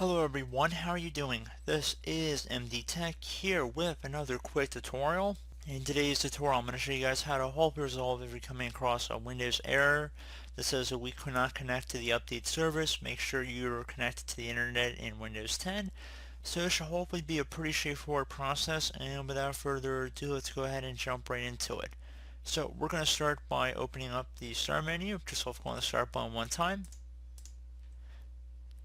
Hello everyone, how are you doing? This is MD Tech here with another quick tutorial. In today's tutorial I'm going to show you guys how to hopefully resolve if you're coming across a Windows error that says that we could not connect to the update service. Make sure you're connected to the internet in Windows 10. So it should hopefully be a pretty straightforward process, and without further ado, let's go ahead and jump right into it. So we're going to start by opening up the start menu. Just click on the start button one time.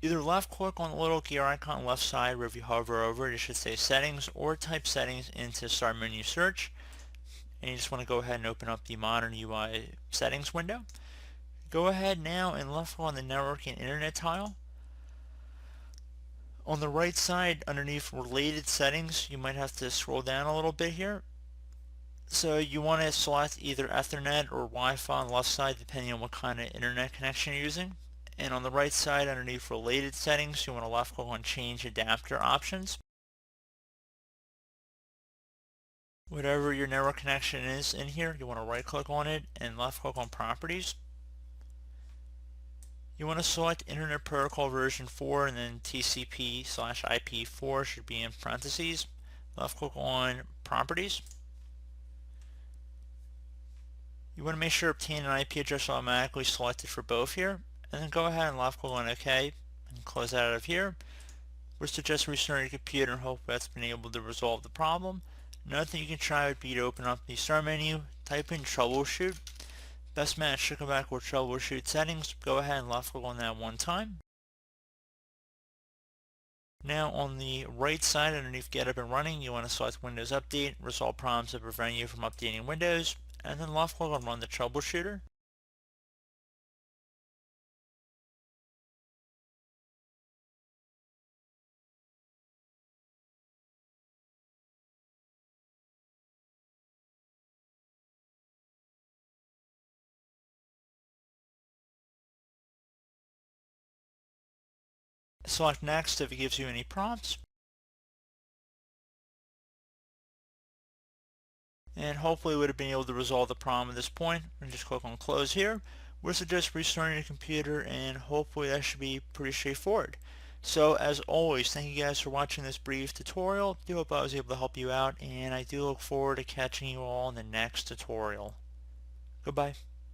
Either left click on the little gear icon on the left side where if you hover over it, it should say settings, or type settings into start menu search. And you just want to go ahead and open up the modern UI settings window. Go ahead now and left click on the network and internet tile. On the right side underneath related settings, you might have to scroll down a little bit here. So you want to select either Ethernet or Wi-Fi on the left side depending on what kind of internet connection you're using. And on the right side underneath related settings, you want to left click on change adapter options. Whatever your network connection is in here, you want to right click on it and left click on properties. You want to select Internet Protocol version 4 and then TCP/IP4 should be in parentheses. Left click on properties. You want to make sure obtain an IP address automatically selected for both here, and then go ahead and left click on OK and close that out of here. We suggest restarting your computer and hope that's been able to resolve the problem. Another thing you can try would be to open up the start menu, type in troubleshoot. Best match should come back with troubleshoot settings. Go ahead and left click on that one time. Now on the right side underneath get up and running, you want to select Windows Update, resolve problems that prevent you from updating Windows, and then left click on run the troubleshooter. Select next if it gives you any prompts. And hopefully we would have been able to resolve the problem at this point. And just click on close here. We suggest restarting your computer, and hopefully that should be pretty straightforward. So as always, thank you guys for watching this brief tutorial. I do hope I was able to help you out, and I do look forward to catching you all in the next tutorial. Goodbye.